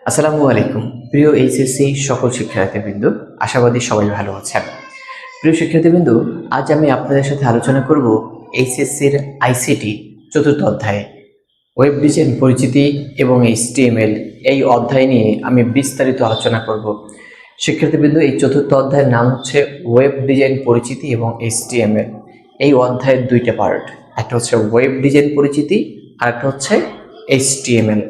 আসসালামু আলাইকুম। প্রিয় এইচএসসি সকল শিক্ষার্থীবৃন্দ, আশাবাদী সবাই ভালো আছেন। প্রিয় শিক্ষার্থীবৃন্দ, আজ আমি আপনাদের সাথে আলোচনা করব এইচএসসির আইসিটি চতুর্থ অধ্যায়ে ওয়েব ডিজাইন পরিচিতি এবং এইচটিএমএল এই অধ্যায় নিয়ে আমি বিস্তারিত আলোচনা করব। শিক্ষার্থীবৃন্দ, এই চতুর্থ অধ্যায়ের নাম হচ্ছে ওয়েব ডিজাইন পরিচিতি এবং এইচটিএমএল। এই অধ্যায়ের দুইটা পার্ট, একটা হচ্ছে ওয়েব ডিজাইন পরিচিতি আর একটা হচ্ছে এইচটিএমএল।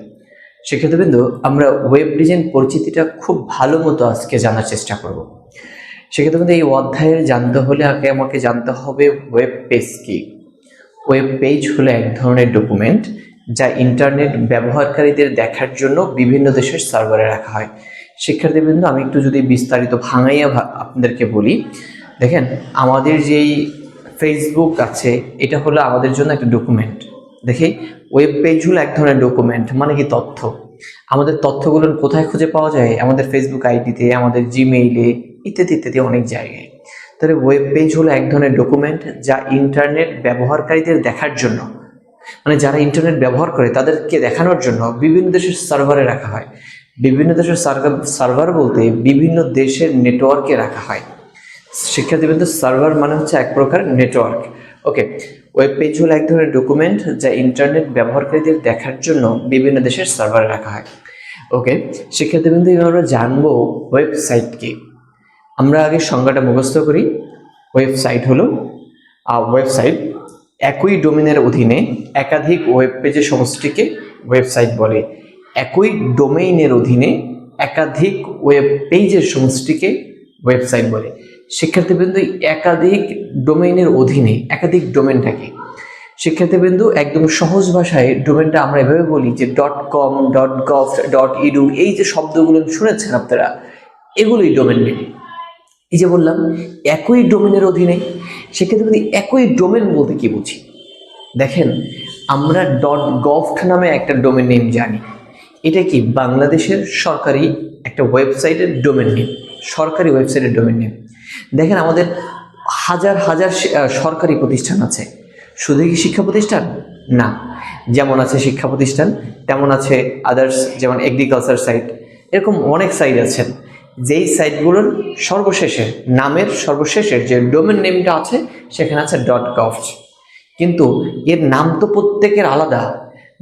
শিক্ষার্থীবৃন্দ, আমরা ওয়েব ডিজাইন পরিচিতিটা খুব ভালো মতো আজকে জানার চেষ্টা করব। শিক্ষার্থীবৃন্দ, এই অধ্যায়ের জানতে হলে আগে আমাকে জানতে হবে ওয়েব পেজ কি। ওয়েব পেজ হলো এক ধরনের ডকুমেন্ট যা ইন্টারনেট ব্যবহারকারীদের দেখার জন্য বিভিন্ন দেশের সার্ভারে রাখা হয়। শিক্ষার্থীবৃন্দ, আমি একটু যদি বিস্তারিত ভাঙাইয়া আপনাদেরকে বলি, দেখেন আমাদের যেই ফেসবুক আছে এটা হলো আমাদের জন্য একটা ডকুমেন্ট। দেখি, ওয়েব পেজ হলো এক ধরনের ডকুমেন্ট, মানে কি তথ্য। আমাদের তথ্যগুলো কোথায় খুঁজে পাওয়া যায়? আমাদের ফেসবুক আইডিতে, আমাদের জিমেইলে, ইত্যাদি ইত্যাদি অনেক জায়গায়। তাহলে ওয়েব পেজ হলো এক ধরনের ডকুমেন্ট যা ইন্টারনেট ব্যবহারকারীদের দেখার জন্য, মানে যারা ইন্টারনেট ব্যবহার করে তাদেরকে দেখানোর জন্য বিভিন্ন দেশের সার্ভারে রাখা হয়। বিভিন্ন দেশের সার্ভার বলতে বিভিন্ন দেশের নেটওয়ার্কে রাখা হয়। শিক্ষার্থীবৃন্দ, সার্ভার মানে হচ্ছে এক প্রকার নেটওয়ার্ক। ওকে, ওয়েব পেজ হলো এক ধরনের ডকুমেন্ট যা ইন্টারনেট ব্যবহারকারীদের দেখার জন্য বিভিন্ন দেশের সার্ভারে রাখা হয়। ওকে, শিক্ষার্থীবৃন্দ, এবার আমরা জানবো ওয়েবসাইট কি। আমরা আগে সংজ্ঞাটা মুখস্থ করি। ওয়েবসাইট হলো ওয়েবসাইট একই ডোমেনের অধীনে একাধিক ওয়েব পেজের সমষ্টিকে ওয়েবসাইট বলে। একই ডোমেইনের অধীনে একাধিক ওয়েব পেজের সমষ্টিকে ওয়েবসাইট বলে। শিক্ষার্থীবৃন্দ, একাধিক ডোমেইনের অধীনে একাধিক ডোমেনটাকে, শিক্ষার্থীবৃন্দ একদম সহজ ভাষায় ডোমেনটা আমরা এভাবে বলি যে .com, .gov, .edu, এই যে শব্দগুলো শুনেছেন আপনারা, এগুলোই ডোমেন নেম। এই যে বললাম একই ডোমেনের অধীনে, সেক্ষেত্রে একই ডোমেন বলতে কি বুঝি? দেখেন, আমরা .gov নামে একটা ডোমেন নেম জানি। এটা কি বাংলাদেশের সরকারি একটা ওয়েবসাইটের ডোমেন নেম, সরকারি ওয়েবসাইটের ডোমেন নেম। দেখেন, আমাদের হাজার হাজার সরকারি প্রতিষ্ঠান আছে। শুধু কি শিক্ষা প্রতিষ্ঠান? না, যেমন আছে শিক্ষা প্রতিষ্ঠান তেমন আছে আদার্স, যেমন এগ্রিকালচার সাইট, এরকম অনেক সাইট আছেন যেই সাইটগুলোর সর্বশেষে নামের সর্বশেষের যে ডোমেন নেমটা আছে সেখানে আছে .gov। কিন্তু এর নাম তো প্রত্যেকের আলাদা।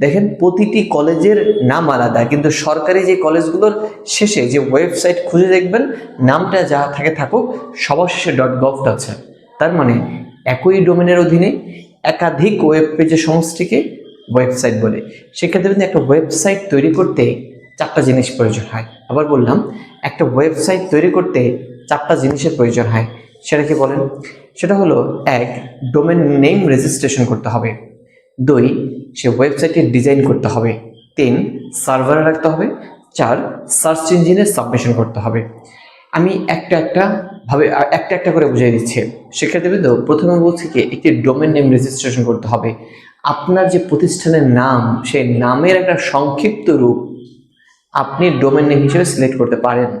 দেখেন, প্রতিটি কলেজের নাম আলাদা, কিন্তু সরকারি যে কলেজগুলোর শেষে যে ওয়েবসাইট খুঁজে দেখবেন নামটা যা থাকে থাকুক, সবার শেষে .gov আছে। তার মানে একই ডোমেনের অধীনে একাধিক ওয়েব পেজের সমষ্টিকে ওয়েবসাইট বলে। সেক্ষেত্রে একটা ওয়েবসাইট তৈরি করতে চারটা জিনিস প্রয়োজন হয়। আবার বললাম, একটা ওয়েবসাইট তৈরি করতে চারটা জিনিসের প্রয়োজন হয়। সেটা কি বলেন? সেটা হলো, 1, ডোমেন নেম রেজিস্ট্রেশন করতে হবে। 2, সে ওয়েবসাইটটি ডিজাইন করতে হবে। 3, সার্ভারে রাখতে হবে। 4, সার্চ ইঞ্জিনে সাবমিশন করতে হবে। আমি একটা একটা করে বুঝিয়ে দিচ্ছি। শিক্ষার্থীবৃন্দ, প্রথমে বলছি কি, একটি ডোমেন নেম রেজিস্ট্রেশন করতে হবে। আপনার যে প্রতিষ্ঠানের নাম, সেই নামের একটা সংক্ষিপ্ত রূপ আপনি ডোমেন নেম হিসেবে সিলেক্ট করতে পারেন।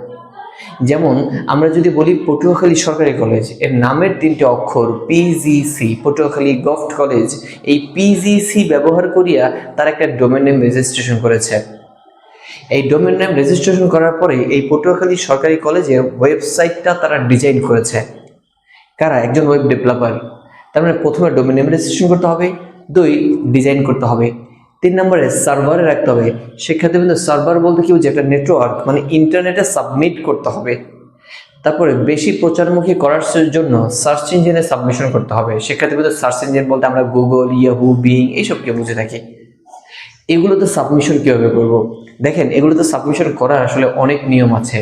যেমন আমরা যদি বলি পটুয়াখালী সরকারি কলেজ, এর নামের 3টে অক্ষর PGC, পটুয়াখালী গভর্নমেন্ট কলেজ, এই PGC ব্যবহার করিয়া তার একটা ডোমেন নেম রেজিস্ট্রেশন করেছে। এই ডোমেন নেম রেজিস্ট্রেশন করার পরে এই পটুয়াখালী সরকারি কলেজের ওয়েবসাইটটা তারা ডিজাইন করেছে। কারা? একজন ওয়েব ডেভেলপার। তার মানে প্রথমে ডোমেন নেম রেজিস্ট্রেশন করতে হবে, 2, ডিজাইন করতে হবে, 3 নম্বরে সার্ভারে রাখতে হবে। শিক্ষার্থীবৃন্দ, সার্ভার বলতে কি বুঝি? একটা নেটওয়ার্ক, মানে ইন্টারনেটে সাবমিট করতে হবে। তারপরে বেশি প্রচারমুখী করার জন্য সার্চ ইঞ্জিনে সাবমিশন করতে হবে। শিক্ষার্থীবৃন্দ, সার্চ ইঞ্জিন বলতে আমরা গুগল, ইয়াহু, বিং এইসবকে বুঝে থাকি। এগুলোতে সাবমিশন কীভাবে করব? দেখেন, এগুলোতে সাবমিশন করার আসলে অনেক নিয়ম আছে।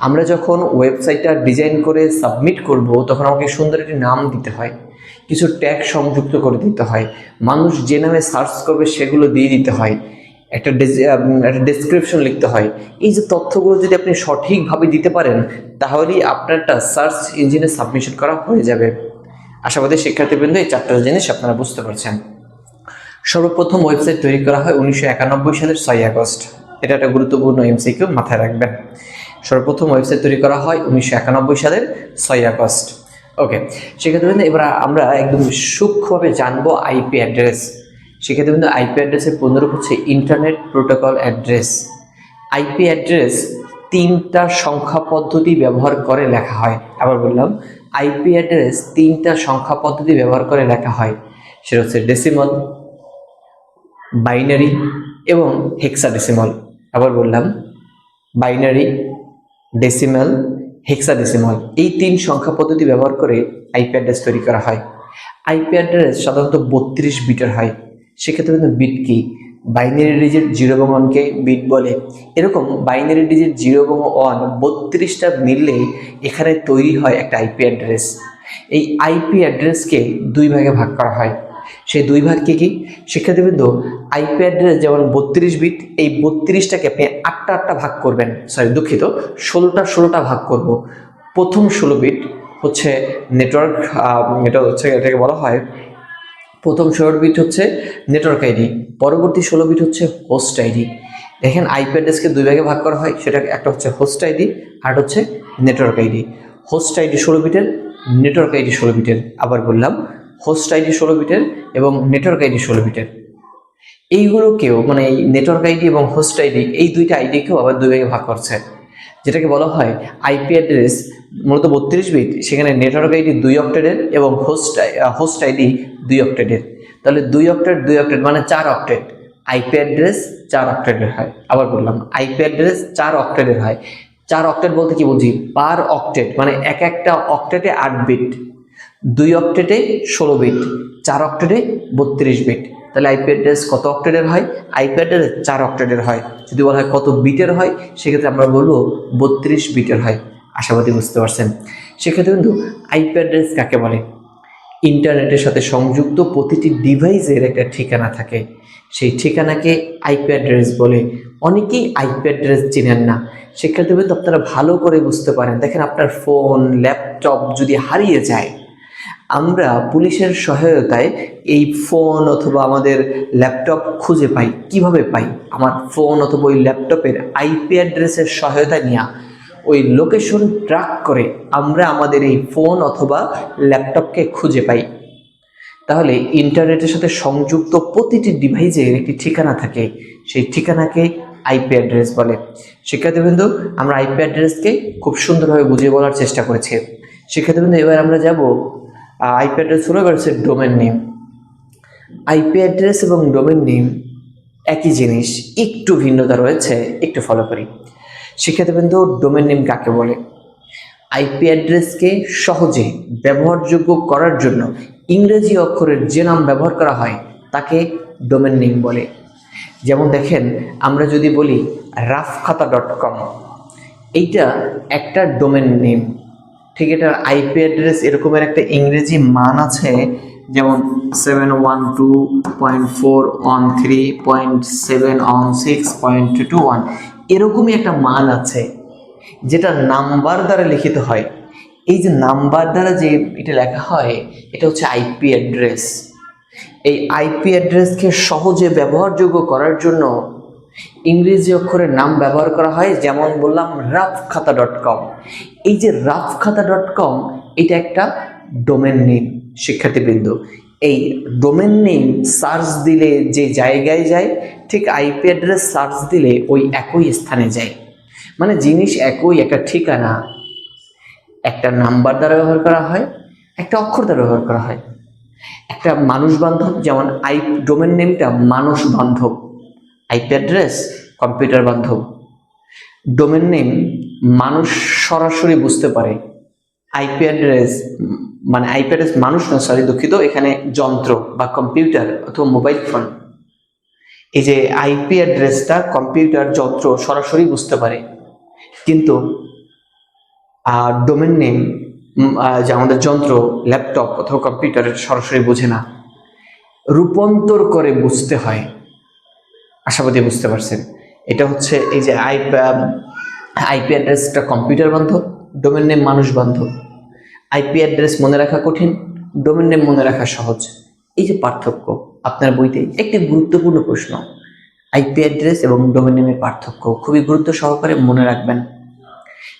আমরা যখন ওয়েবসাইটটা ডিজাইন করে সাবমিট করব, তখন আমাকে সুন্দর একটি নাম দিতে হয়, কিছু ট্যাগ সংযুক্ত করে দিতে হয়, মানুষ যে নামে সার্চ করবে সেগুলো দিয়ে দিতে হয়, একটা ডেসক্রিপশন লিখতে হয়। এই যে তথ্যগুলো যদি আপনি সঠিকভাবে দিতে পারেন, তাহলেই আপনারটা সার্চ ইঞ্জিনে সাবমিশন করা হয়ে যাবে। আশাবাদী শিক্ষার্থীবৃন্দ, এই 4টা জিনিস আপনারা বুঝতে পারছেন। সর্বপ্রথম ওয়েবসাইট তৈরি করা হয় 1991 সালের 6 আগস্ট। এটা একটা গুরুত্বপূর্ণ এমসিকিউ, মাথায় রাখবেন। সর্বপ্রথম ওয়েবসাইট তৈরি করা হয় 1991 সালের 6 আগস্ট। ওকে, সেক্ষেত্রে এবার আমরা একদম সূক্ষ্মভাবে জানবো আইপি অ্যাড্রেস। সেক্ষেত্রে আইপি অ্যাড্রেসের পূর্ণরূপ হচ্ছে internet protocol address. IP address তিনটা সংখ্যা পদ্ধতি ব্যবহার করে লেখা হয়। আবার বললাম, আইপি অ্যাড্রেস তিনটা সংখ্যা পদ্ধতি ব্যবহার করে লেখা হয়। সেটা হচ্ছে ডেসিমাল, বাইনারি এবং হেক্সাডেসিমাল। আবার বললাম, বাইনারি, ডেসিমাল, হেক্সাডেসিমাল, এই তিন সংখ্যা পদ্ধতি ব্যবহার করে আইপি অ্যাড্রেস তৈরি করা হয়। আইপি অ্যাড্রেস সাধারণত 32 বিটের হয়। সেক্ষেত্রে কিন্তু বিট কি, বাইনারি ডিজিট 0 এবং 1কে বিট বলে। এরকম বাইনারি ডিজিট 0 এবং 1 32টা মিললে এখানে তৈরি হয় একটা আইপি অ্যাড্রেস। এই আইপি অ্যাড্রেসকে দুই ভাগে ভাগ করা হয়। সেই দুই ভাগ কি কি? শিক্ষার্থীবৃন্দ, আইপি অ্যাড্রেস যেমন 32 বিট, এই 32টাকে আপনি 8টা ভাগ করবেন, দুঃখিত, 16টা ভাগ করব। প্রথম 16 বিট হচ্ছে নেটওয়ার্ক, এটাকে বলা হয়, প্রথম 16 বিট হচ্ছে নেটওয়ার্ক আইডি, পরবর্তী 16 বিট হচ্ছে হোস্ট আইডি। দেখেন, আইপি অ্যাড্রেসকে দুই ভাগে ভাগ করা হয়, সেটা একটা হচ্ছে হোস্ট আইডি আর হচ্ছে নেটওয়ার্ক আইডি। হোস্ট আইডি 16 বিটের, নেটওয়ার্ক আইডি 16 বিটের। আবার বললাম, হোস্ট আইডি 16 বিটের এবং নেটওয়ার্ক আইডি 16 বিটের। এইগুলোকেও মানে এই নেটওয়ার্ক আইডি এবং হোস্ট আইডি, এই দুইটা আইডিকেও আবার দুই ভাগে ভাগ করছে, যেটাকে বলা হয় আইপি অ্যাড্রেস মূলত 32 বিট, সেখানে নেটওয়ার্ক আইডি 2 অক্টেটের এবং হোস্ট আইডি 2 অক্টেটের। তাহলে 2 অক্টেট 2 অক্টেট মানে 4 অক্টেট। আইপি অ্যাড্রেস 4 অক্টেটের হয়। আবার বললাম, আইপি অ্যাড্রেস 4 অক্টেটের হয়। 4 অক্টেট বলতে কি বুঝি? পার অক্টেট মানে একটা অক্টেটে 8 বিট, 2 অক্টেটে 16 বিট, 4 অক্টেটে 32 বিট। তাহলে আইপি অ্যাড্রেস কত অক্টেটের হয়? আইপি অ্যাড্রেস 4 অক্টেটের হয়। যদি বলা হয় কত বিটের হয়, সেক্ষেত্রে আমরা বলবো 32 বিটের হয়। আশাবাদী বুঝতে পারছেন। সেক্ষেত্রে কিন্তু আইপি অ্যাড্রেস কাকে বলে? ইন্টারনেটের সাথে সংযুক্ত প্রতিটি ডিভাইসের একটা ঠিকানা থাকে, সেই ঠিকানাকে আইপি অ্যাড্রেস বলে। অনেকেই আইপি অ্যাড্রেস চেনেন না। সেক্ষেত্রে কিন্তু আপনারা ভালো করে বুঝতে পারেন। দেখেন, আপনার ফোন, ল্যাপটপ যদি হারিয়ে যায়, আমরা পুলিশের সহায়তায় এই ফোন অথবা আমাদের ল্যাপটপ খুঁজে পাই। কিভাবে পাই? আমার ফোন অথবা ওই ল্যাপটপের আইপি অ্যাড্রেসের সহায়তা নিয়ে ওই লোকেশন ট্র্যাক করে আমরা আমাদের এই ফোন অথবা ল্যাপটপকে খুঁজে পাই। তাহলে ইন্টারনেটের সাথে সংযুক্ত প্রতিটি ডিভাইসের একটি ঠিকানা থাকে, সেই ঠিকানাকে আইপি অ্যাড্রেস বলে। শিক্ষার্থীবৃন্দ, আমরা আইপি অ্যাড্রেসকে খুব সুন্দরভাবে বুঝিয়ে বলার চেষ্টা করেছি। শিক্ষার্থীবৃন্দ, এবার আমরা যাব আইপি অ্যাড্রেস হলো, এবার হচ্ছে ডোমেন নেম। আইপি অ্যাড্রেস এবং ডোমেন নেম একই জিনিস, একটু ভিন্নতা রয়েছে, একটু ফলো করি। শিক্ষার্থীবৃন্দ, ডোমেন নেম কাকে বলে? আইপি অ্যাড্রেসকে সহজে ব্যবহারযোগ্য করার জন্য ইংরেজি অক্ষরের যে নাম ব্যবহার করা হয় তাকে ডোমেন নেম বলে। যেমন দেখেন, আমরা যদি বলি rafkhata.com, এইটা একটা ডোমেন নেম। ঠিক, এটার আইপি অ্যাড্রেস এরকমের একটা ইংরেজি মান আছে, যেমন 712.413.716.221, এরকমই একটা মান আছে, যেটা নাম্বার দ্বারা লিখিত হয়। এই যে নাম্বার দ্বারা যে এটা লেখা হয়, এটা হচ্ছে আইপি অ্যাড্রেস। এই আইপি অ্যাড্রেসকে সহজে ব্যবহারযোগ্য করার জন্য ইংরেজি অক্ষরের নাম ব্যবহার করা হয়। যেমন বললাম rafkhata.com, এই যে rafkhata.com, এটা একটা ডোমেন নেম। শিক্ষার্থীবৃন্দ, এই ডোমেন নেম সার্চ দিলে যে জায়গায় যায়, ঠিক আইপি অ্যাড্রেস সার্চ দিলে ওই একই স্থানে যায়। মানে জিনিস একই, একটা ঠিকানা একটা নাম্বার দ্বারা ব্যবহার করা হয়, একটা অক্ষর দ্বারা ব্যবহার করা হয়। একটা মানুষ বান্ধব, যেমন ডোমেন নেমটা মানুষ বান্ধব, আইপি অ্যাড্রেস কম্পিউটার বান্ধব। ডোমেন নেম মানুষ সরাসরি বুঝতে পারে, আইপি অ্যাড্রেস মানে আইপি অ্যাড্রেস মানুষ না, দুঃখিত, এখানে যন্ত্র বা কম্পিউটার অথবা মোবাইল ফোন। এই যে আইপি অ্যাড্রেসটা কম্পিউটার যন্ত্র সরাসরি বুঝতে পারে, কিন্তু ডোমেন নেম যে আমাদের যন্ত্র, ল্যাপটপ অথবা কম্পিউটার সরাসরি বোঝে না, রূপান্তর করে বুঝতে হয়। আশাবাদী বুঝতে পারছেন। এটা হচ্ছে এই যে আইপি অ্যাড্রেসটা কম্পিউটার বান্ধব, ডোমেন নেম মানুষ বান্ধব। আইপি অ্যাড্রেস মনে রাখা কঠিন, ডোমেন নেম মনে রাখা সহজ। এই যে পার্থক্য, আপনার বইতে একটি গুরুত্বপূর্ণ প্রশ্ন, আইপি অ্যাড্রেস এবং ডোমেন নেমের পার্থক্য খুবই গুরুত্ব সহকারে মনে রাখবেন।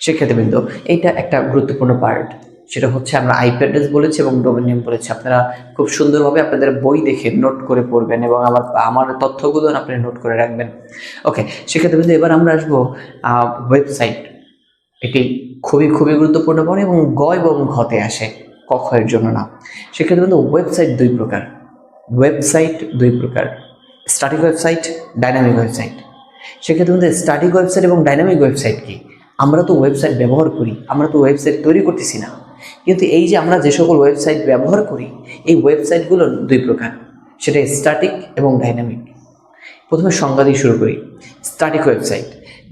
শিক্ষার্থীবৃন্দ, এইটা একটা গুরুত্বপূর্ণ পার্ট। সেটা হচ্ছে আমরা আইপি অ্যাড্রেস বলেছি এবং ডোমেন নেম বলেছি। আপনারা খুব সুন্দরভাবে আপনাদের বই দেখে নোট করে পড়বেন এবং আমার তথ্যগুলো আপনি নোট করে রাখবেন। ওকে, সেক্ষেত্রে কিন্তু এবার আমরা আসবো ওয়েবসাইট। এটি খুবই খুবই গুরুত্বপূর্ণ পড়ে এবং গ এবং ঘতে আসে, ক খ এর জন্য না। সেক্ষেত্রে কিন্তু ওয়েবসাইট দুই প্রকার, স্ট্যাটিক ওয়েবসাইট, ডাইনামিক ওয়েবসাইট। সেক্ষেত্রে কিন্তু স্ট্যাটিক ওয়েবসাইট এবং ডাইনামিক ওয়েবসাইট কি? আমরা তো ওয়েবসাইট ব্যবহার করি, আমরা তো ওয়েবসাইট তৈরি করতেছি না, কিন্তু এই যে আমরা যে সকল ওয়েবসাইট ব্যবহার করি এই ওয়েবসাইটগুলো দুই প্রকার, সেটা স্ট্যাটিক এবং ডাইনামিক। প্রথমে সংজ্ঞা দিয়ে শুরু করি। স্ট্যাটিক ওয়েবসাইট,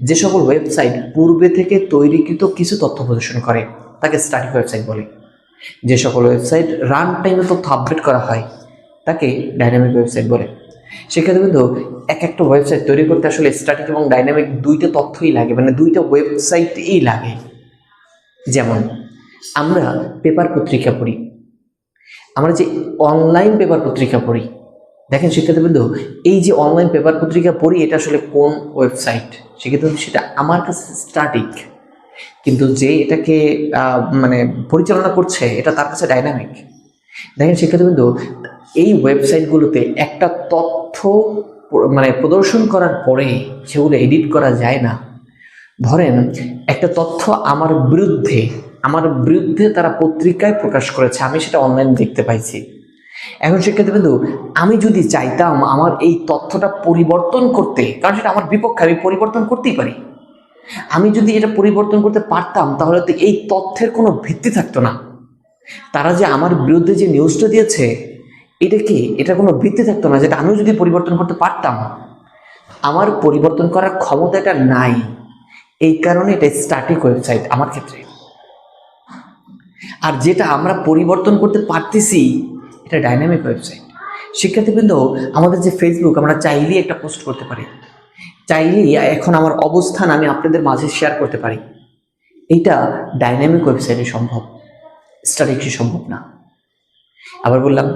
যে সকল ওয়েবসাইট পূর্বে থেকে তৈরিকৃত কিছু তথ্য প্রদর্শন করে তাকে স্ট্যাটিক ওয়েবসাইট বলে। যে সকল ওয়েবসাইট রান টাইমে তথ্য আপডেট করা হয় তাকে ডাইনামিক ওয়েবসাইট বলে। সেক্ষেত্রে কিন্তু একটা ওয়েবসাইট তৈরি করতে আসলে স্ট্যাটিক এবং ডাইনামিক দুইটা তথ্যই লাগে, মানে দুইটা ওয়েবসাইটই লাগে। যেমন আমরা পেপার পত্রিকা পড়ি, আমরা যে অনলাইন পেপার পত্রিকা পড়ি, দেখেন শিক্ষার্থী বন্ধু, এই যে অনলাইন পেপার পত্রিকা পড়ি এটা আসলে কোন ওয়েবসাইট? সেক্ষেত্রে সেটা আমার কাছে স্ট্যাটিক, কিন্তু যে এটাকে মানে পরিচালনা করছে এটা তার কাছে ডাইনামিক। দেখেন শিক্ষার্থী বন্ধু, এই ওয়েবসাইটগুলোতে একটা তথ্য মানে প্রদর্শন করার পরে সেগুলো এডিট করা যায় না। ধরেন একটা তথ্য আমার বিরুদ্ধে তারা পত্রিকায় প্রকাশ করেছে, আমি সেটা অনলাইনে দেখতে পাইছি। এখন শিক্ষার্থী বন্ধু, আমি যদি চাইতাম আমার এই তথ্যটা পরিবর্তন করতে, কারণ সেটা আমার বিপক্ষে, আমি পরিবর্তন করতেই পারি, আমি যদি এটা পরিবর্তন করতে পারতাম তাহলে তো এই তথ্যের কোনো ভিত্তি থাকতো না। তারা যে আমার বিরুদ্ধে যে নিউজটা দিয়েছে এটা কোনো ভিত্তি থাকতো না, যেটা আমিও যদি পরিবর্তন করতে পারতাম। আমার পরিবর্তন করার ক্ষমতাটা নাই, এই কারণে এটা স্ট্যাটিক ওয়েবসাইট আমার ক্ষেত্রে। আর যেটা আমরা পরিবর্তন করতে পারতেছি এটা ডাইনামিক ওয়েবসাইট। শিক্ষার্থীবৃন্দ, আমাদের যে ফেসবুক, আমরা চাইলেই একটা পোস্ট করতে পারি, চাইলেই এখন আমার অবস্থান আমি আপনাদের মাঝে শেয়ার করতে পারি। এইটা ডাইনামিক ওয়েবসাইটে সম্ভব, স্ট্যাটিকই সম্ভব না। আবার বললাম,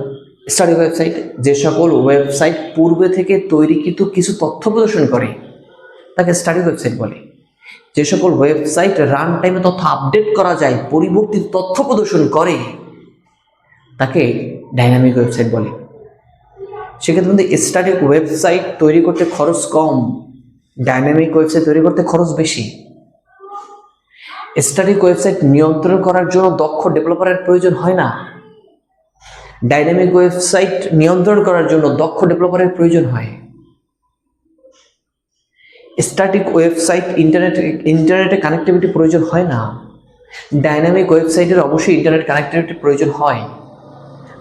স্ট্যাটিক ওয়েবসাইট, যে সকল ওয়েবসাইট পূর্বে থেকে তৈরিকৃত কিছু তথ্য প্রদর্শন করে তাকে স্ট্যাটিক ওয়েবসাইট বলে। যে সকল ওয়েবসাইট রান টাইমে তথ্য আপডেট করা যায়, পরিবর্তিত তথ্য প্রদর্শন করে তাকে ডাইনামিক ওয়েবসাইট বলে। সেক্ষেত্রে কিন্তু স্ট্যাটিক ওয়েবসাইট তৈরি করতে খরচ কম, ডাইনামিক ওয়েবসাইট তৈরি করতে খরচ বেশি। স্ট্যাটিক ওয়েবসাইট নিয়ন্ত্রণ করার জন্য দক্ষ ডেভেলপারের প্রয়োজন হয় না, ডাইনামিক ওয়েবসাইট নিয়ন্ত্রণ করার জন্য দক্ষ ডেভেলপারের প্রয়োজন হয়। স্ট্যাটিক ওয়েবসাইট ইন্টারনেটে কানেক্টিভিটি প্রয়োজন হয় না, ডাইনামিক ওয়েবসাইটের অবশ্যই ইন্টারনেট কানেক্টিভিটি প্রয়োজন হয়।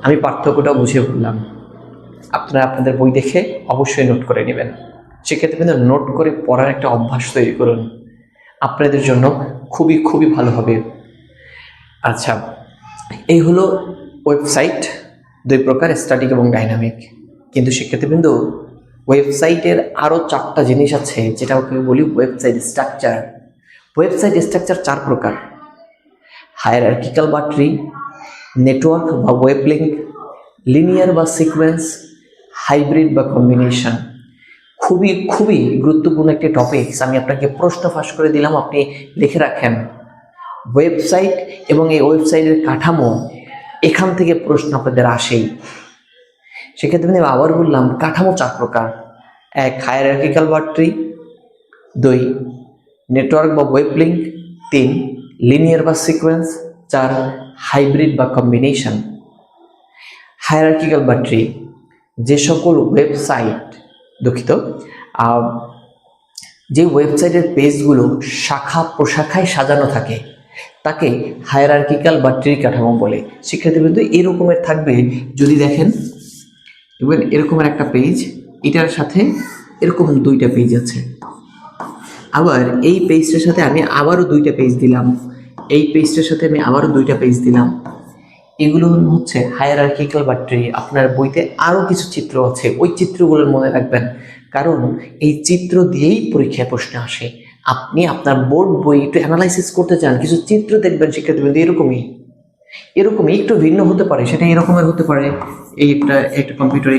আমি পার্থক্যটা বুঝিয়ে বললাম, আপনারা আপনাদের বই দেখে অবশ্যই নোট করে নেবেন। সেক্ষেত্রে কিন্তু নোট করে পড়ার একটা অভ্যাস তৈরি করুন, আপনাদের জন্য খুবই খুবই ভালো হবে। আচ্ছা, এই হলো ওয়েবসাইট দুই প্রকার, স্ট্যাটিক এবং ডাইনামিক। কিন্তু শিক্ষার্থীবৃন্দ, ওয়েবসাইটের আরও 4টা জিনিস আছে, যেটা ওকে বলি ওয়েবসাইট স্ট্রাকচার। ওয়েবসাইট স্ট্রাকচার 4 প্রকার: হায়ারার্কিক্যাল বা ট্রি, নেটওয়ার্ক বা ওয়েব লিঙ্ক, লিনিয়ার বা সিকোয়েন্স, হাইব্রিড বা কম্বিনেশন। খুবই খুবই গুরুত্বপূর্ণ একটি টপিকস। আমি আপনাকে প্রশ্ন ফাঁস করে দিলাম, আপনি লিখে রাখেন ওয়েবসাইট এবং এই ওয়েবসাইটের কাঠামো, এখান থেকে প্রশ্ন আপনাদের আসেই। সেক্ষেত্রে আমি আবার বললাম, কাঠামো 4 প্রকার: 1 হায়ারার্কিক্যাল বা ট্রি, 2 নেটওয়ার্ক বা ওয়েব লিঙ্ক, 3 লিনিয়ার বা সিকোয়েন্স, 4 হাইব্রিড বা কম্বিনেশন। হায়ারার্কিক্যাল বা ট্রি, যে সকল ওয়েবসাইট যে ওয়েবসাইটের পেজগুলো শাখা প্রশাখায় সাজানো থাকে তাকে হায়ারার্কিক্যাল বা ট্রি কাঠামো বলে। শিক্ষার্থীবৃন্দ, এরকমের থাকবে, যদি দেখেন এবার এরকমের একটা পেজ, এটার সাথে এরকম 2টা পেজ আছে, আবার এই পেজটার সাথে আমি আবারও 2টা পেজ দিলাম, এই পেজটার সাথে আমি আবারও 2টা পেজ দিলাম। এগুলো হচ্ছে হায়ারার্কিক্যাল বা ট্রি। আপনার বইতে আরও কিছু চিত্র আছে, ওই চিত্রগুলোর মনে রাখবেন, কারণ এই চিত্র দিয়েই পরীক্ষায় প্রশ্ন আসে। আপনি আপনার বোর্ড বই একটু অ্যানালাইসিস করতে চান, কিছু চিত্র দেখবেন শিক্ষার্থীবৃন্দ, এরকমই একটু ভিন্ন হতে পারে, সেটা এরকমের হতে পারে, একটা কম্পিউটার,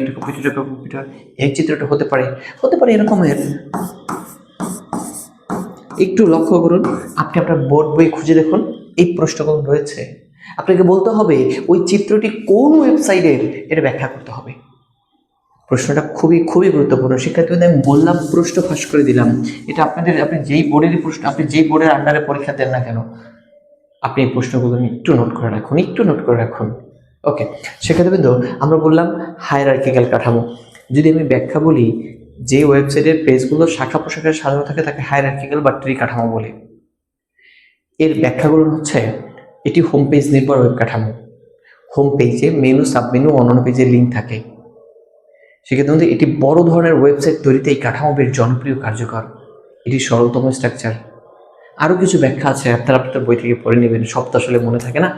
এই চিত্রটা হতে পারে এরকমের। একটু লক্ষ্য করুন, আপনি আপনার বোর্ড বই খুঁজে দেখুন, এই প্রশ্নগুলো রয়েছে। আপনাকে বলতে হবে ওই চিত্রটি কোন ওয়েবসাইটের, এটা ব্যাখ্যা করতে হবে। প্রশ্নটা খুবই খুবই গুরুত্বপূর্ণ। শিক্ষার্থীদের আমি বললাম প্রশ্ন ফাঁস করে দিলাম, এটা আপনি যেই বোর্ডেরই প্রশ্ন, আপনি যেই বোর্ডের আন্ডারে পরীক্ষা দেন না কেন, আপনি এই প্রশ্নগুলো একটু নোট করে রাখুন, একটু নোট করে রাখুন। ওকে শিক্ষার্থীবৃন্দ, আমরা বললাম হায়ারার্কিক্যাল কাঠামো। যদি আমি ব্যাখ্যা বলি, যে ওয়েবসাইটের পেজগুলো শাখা প্রশাখায় সাজানো থাকে তাকে হায়ারার্কিক্যাল বা ট্রি কাঠামো বলে। এর ব্যাখ্যাগুলো হচ্ছে, এটি হোম পেজ নির্ভর ওয়েব কাঠামো। হোম পেজে মেনু, সাবমেনু, অন্যান্য পেজে লিঙ্ক থাকে। সেক্ষেত্রে এটি বড় ধরনের ওয়েবসাইট তৈরিতে এই কাঠামো বেশ জনপ্রিয়, কার্যকর। এটি সরলতম স্ট্রাকচার। আরও কিছু ব্যাখ্যা আছে, আপনারা আপনার বই থেকে পড়ে নেবেন, সব তো আসলে মনে থাকে না।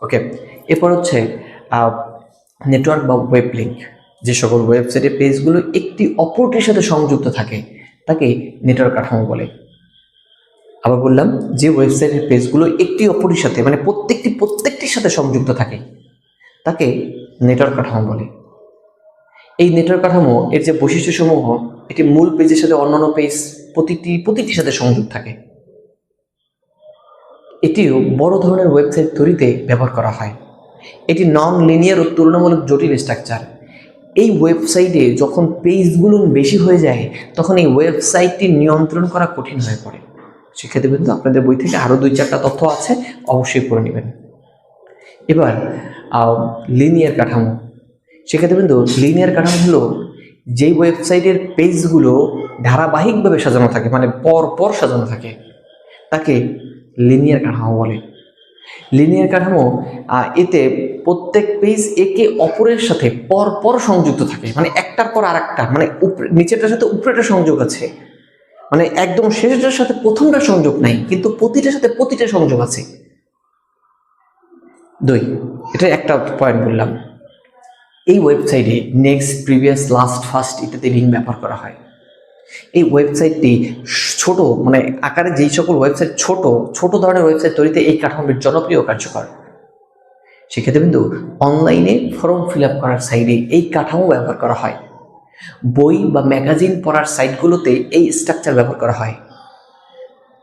ওকে, এরপর হচ্ছে নেটওয়ার্ক বা ওয়েব লিঙ্ক। যে সকল ওয়েবসাইটের পেজগুলো একটি অপরটির সাথে সংযুক্ত থাকে তাকে নেটওয়ার্ক কাঠামো বলে। আবার বললাম, যে ওয়েবসাইটের পেজগুলো একটি অপরটির সাথে মানে প্রত্যেকটির সাথে সংযুক্ত থাকে তাকে নেটওয়ার্ক কাঠামো বলে। এই নেটওয়ার্ক কাঠামো এর যে বৈশিষ্ট্যসমূহ, এটি মূল পেজের সাথে অন্যান্য পেজ প্রতিটির সাথে সংযোগ থাকে। এটিও বড় ধরনের ওয়েবসাইট তৈরিতে ব্যবহার করা হয়। এটি নন লিনিয়ার ও তুলনামূলক জটিল স্ট্রাকচার। এই ওয়েবসাইটে যখন পেজগুলো বেশি হয়ে যায় তখন এই ওয়েবসাইটটি নিয়ন্ত্রণ করা কঠিন হয়ে পড়ে। শিক্ষার্থীবৃন্দ, আপনাদের বই থেকে আরও 2-4টা তথ্য আছে, অবশ্যই পড়ে নেবেন। এবার লিনিয়ার কাঠামো। শিক্ষার্থীবৃন্দ, লিনিয়ার কাঠামো হলো যেই ওয়েবসাইটের পেজগুলো ধারাবাহিকভাবে সাজানো থাকে, মানে পর পর সাজানো থাকে, তাকে লিনিয়ার কাঠামো বলে। লিনিয়ার কাঠামো এতে প্রত্যেক পেজ একে অপরের সাথে পর পর সংযুক্ত থাকে, মানে একটার পর আর একটা, মানে নিচেরটার সাথে উপরেটার সংযোগ আছে, মানে একদম শেষটার সাথে প্রথমটার সংযোগ নাই, কিন্তু প্রতিটার সাথে প্রতিটা সংযোগ আছে। এটা একটা পয়েন্ট বললাম। এই ওয়েবসাইটে নেক্সট, প্রিভিয়াস, লাস্ট, ফার্স্ট ইত্যাদি লিঙ্ক ব্যবহার করা হয়। এই ওয়েবসাইটটি ছোট, মানে আকারে যেই সকল ওয়েবসাইট ছোট ধরনের ওয়েবসাইট তৈরিতে এই কাঠামো বেশ জনপ্রিয়, কার্যকর। শিক্ষার্থীবৃন্দ, অনলাইনে ফর্ম ফিল আপ করার সাইটে এই কাঠামো ব্যবহার করা হয়। বই বা ম্যাগাজিন পড়ার সাইটগুলোতে এই স্ট্রাকচার ব্যবহার করা হয়।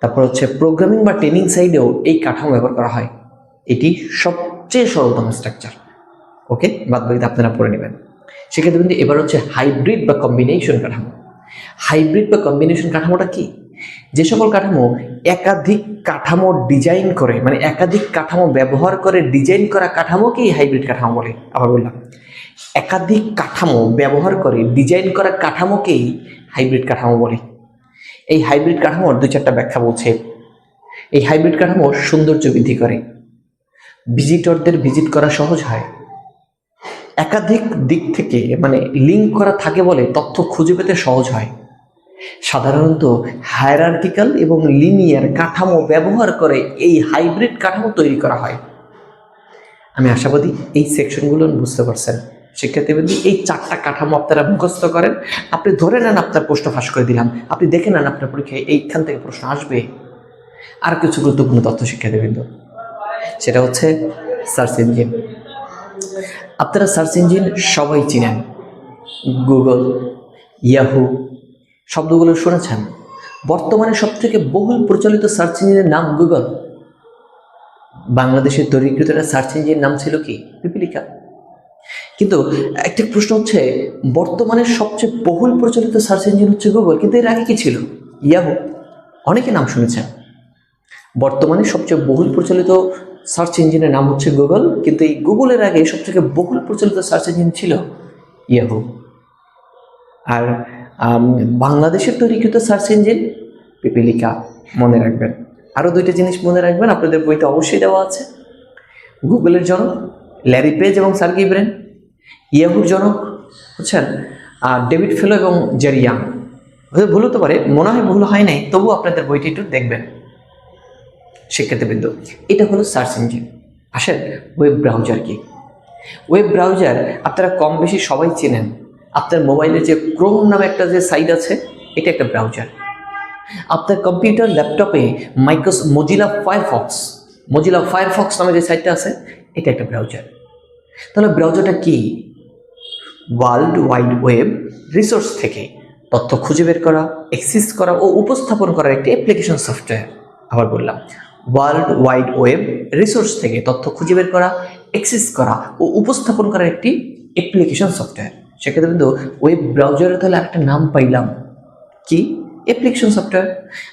তারপর হচ্ছে প্রোগ্রামিং বা ট্রেনিং সাইটেও এই কাঠামো ব্যবহার করা হয়। এটি সবচেয়ে সরলতম স্ট্রাকচার। ওকে, বাদ বাকিটা আপনারা পড়ে নেবেন। সেক্ষেত্রে এবার হচ্ছে হাইব্রিড বা কম্বিনেশন কাঠামো। হাইব্রিড বা কম্বিনেশন কাঠামোটা কি? যে সকল কাঠামো একাধিক কাঠামো ডিজাইন করে, মানে একাধিক কাঠামো ব্যবহার করে ডিজাইন করা কাঠামোকেই হাইব্রিড কাঠামো বলে। আবার বললাম, একাধিক কাঠামো ব্যবহার করে ডিজাইন করা কাঠামোকেই হাইব্রিড কাঠামো বলে। এই হাইব্রিড কাঠামোর 2-4টা ব্যাখ্যা বলছে। এই হাইব্রিড কাঠামো সৌন্দর্য বৃদ্ধি করে, ভিজিটরদের ভিজিট করা সহজ হয়, একাধিক দিক থেকে মানে লিঙ্ক করা থাকে বলে তথ্য খুঁজে পেতে সহজ হয়। সাধারণত হায়ারার্কিক্যাল এবং লিনিয়ার কাঠামো ব্যবহার করে এই হাইব্রিড কাঠামো তৈরি করা হয়। আমি আশাবাদী এই সেকশনগুলো বুঝতে পারছেন। শিক্ষার্থীবৃন্দ, এই 4টা কাঠামো আপনারা মুখস্থ করেন। আপনি ধরে নেন আপনার প্রশ্ন ফাঁস করে দিলাম, আপনি দেখে নেন আপনার পরীক্ষায় এইখান থেকে প্রশ্ন আসবে। আর কিছু গুরুত্বপূর্ণ তথ্য শিক্ষার্থীবৃন্দ, সেটা হচ্ছে সার্চ ইঞ্জিন। আপনারা সার্চ ইঞ্জিন সবাই চিনেন, গুগল, ইয়াহু শব্দগুলো শুনেছেন। বর্তমানে সবথেকে বহুল প্রচলিত সার্চ ইঞ্জিনের নাম গুগল। বাংলাদেশের তৈরিকৃত সার্চ ইঞ্জিনের নাম ছিল কি? পিপিলিকা। কিন্তু একটা প্রশ্ন হচ্ছে, বর্তমানে সবচেয়ে বহুল প্রচলিত সার্চ ইঞ্জিন হচ্ছে গুগল, কিন্তু এর আগে কি ছিল? ইয়াহু। অনেকে নাম শুনেছেন। বর্তমানে সবচেয়ে বহুল প্রচলিত সার্চ ইঞ্জিনের নাম হচ্ছে গুগল, কিন্তু এই গুগলের আগে সবথেকে বহুল প্রচলিত সার্চ ইঞ্জিন ছিল ইয়াহু। আর বাংলাদেশের তৈরিকৃত সার্চ ইঞ্জিন পিপিলিকা। মনে রাখবেন। আরও 2টা জিনিস মনে রাখবেন, আপনাদের বইতে অবশ্যই দেওয়া আছে। গুগলের জনক ল্যারি পেজ এবং সার্গেই ব্রিন। ইয়াহুর জনক হচ্ছেন ডেভিড ফেলো এবং জেরি ইয়াং। হয়তো ভুল হতে পারে, মনে হয় ভুল হয় নাই, তবু আপনাদের বইটি একটু দেখবেন। শিক্ষার্থীবৃন্দ, এটা হলো সার্চ ইঞ্জিন। আসেন ওয়েব ব্রাউজার কি? ওয়েব ব্রাউজার আপনারা কম বেশি সবাই চেনেন। আপনার মোবাইলে যে ক্রোম নামে একটা যে সাইট আছে, এটা একটা ব্রাউজার। আপনার কম্পিউটার, ল্যাপটপে মজিলা ফায়ারফক্স নামে যে সাইটটা আছে, এটা একটা ব্রাউজার। তাহলে ব্রাউজারটা কি? ওয়ার্ল্ড ওয়াইড ওয়েব রিসোর্স থেকে তথ্য খুঁজে বের করা, অ্যাক্সেস করা ও উপস্থাপন করার একটি অ্যাপ্লিকেশন সফটওয়্যার। আবার বললাম, ওয়ার্ল্ড ওয়াইড ওয়েব রিসোর্স থেকে তথ্য খুঁজে বের করা, অ্যাক্সেস করা ও উপস্থাপন করার একটি অ্যাপ্লিকেশন সফটওয়্যার। সেক্ষেত্রে কিন্তু ওয়েব ব্রাউজারে তাহলে একটা নাম পাইলাম, কি? Application software.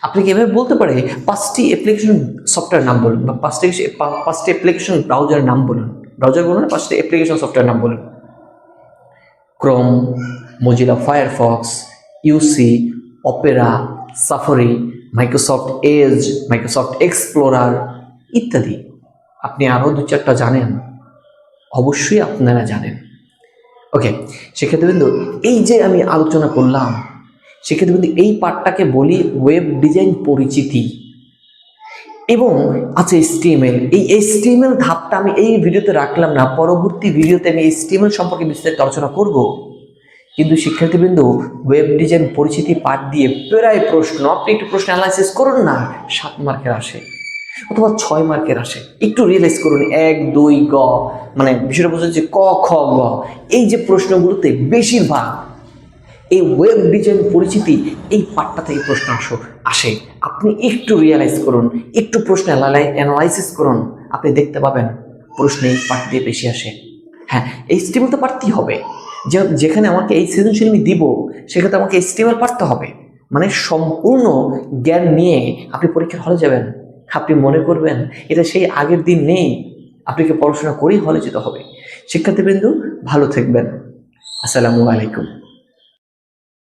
আপনি কি এভাবে বলতে পারে 5টি অ্যাপ্লিকেশন সফটওয়্যার নাম বলুন, বা 5টি অ্যাপ্লিকেশন ব্রাউজারের নাম বলুন, ব্রাউজার বলুন, 5টি অ্যাপ্লিকেশন সফটওয়্যার নাম বলুন। Chrome, Mozilla Firefox, UC, Opera, Safari, Microsoft Edge, Microsoft Explorer ইত্যাদি। আপনি আরও 2-4টা জানেন, অবশ্যই আপনারা জানেন। ওকে, সেক্ষেত্রে কিন্তু এই যে আমি আলোচনা করলাম, সেক্ষেত্রে কিন্তু এই পার্টটাকে বলি ওয়েব ডিজাইন পরিচিতি। এবং আচ্ছা, HTML, এই HTML ধাপটা আমি এই ভিডিওতে রাখলাম না, পরবর্তী ভিডিওতে আমি HTML সম্পর্কে বিস্তারিত আলোচনা করব। কিন্তু শিক্ষার্থীবৃন্দ, ওয়েব ডিজাইন পরিচিতি পাঠ দিয়ে প্রায় প্রশ্ন, আপনি একটু প্রশ্ন অ্যানালাইসিস করুন না, 7 মার্কের আসে অথবা 6 মার্কের আসে। একটু রিয়েলাইজ করুন, 1, 2, গ, মানে বিষয়টা বোঝা যাচ্ছে ক, খ, গ, এই যে প্রশ্নগুলোতে বেশিরভাগ এই ওয়েব ডিজাইন পরিচিতি এই পার্টটা থেকে প্রশ্ন আসে। আপনি একটু রিয়েলাইজ করুন, একটু প্রশ্ন অ্যানালাইসিস করুন, আপনি দেখতে পাবেন প্রশ্ন এই পার্ট দিয়ে বেশি আসে। হ্যাঁ, HTML তো পারতেই হবে, যেখানে আমাকে এই সৃজনশীল আমি দিব, সেক্ষেত্রে আমাকে HTML পারতে হবে। মানে সম্পূর্ণ জ্ঞান নিয়ে আপনি পরীক্ষার হলে যাবেন, আপনি মনে করবেন এটা সেই আগের দিন নেই, আপনাকে পড়াশোনা করেই হলে যেতে হবে। শিক্ষার্থীবৃন্দ, ভালো থাকবেন। আসসালামু আলাইকুম।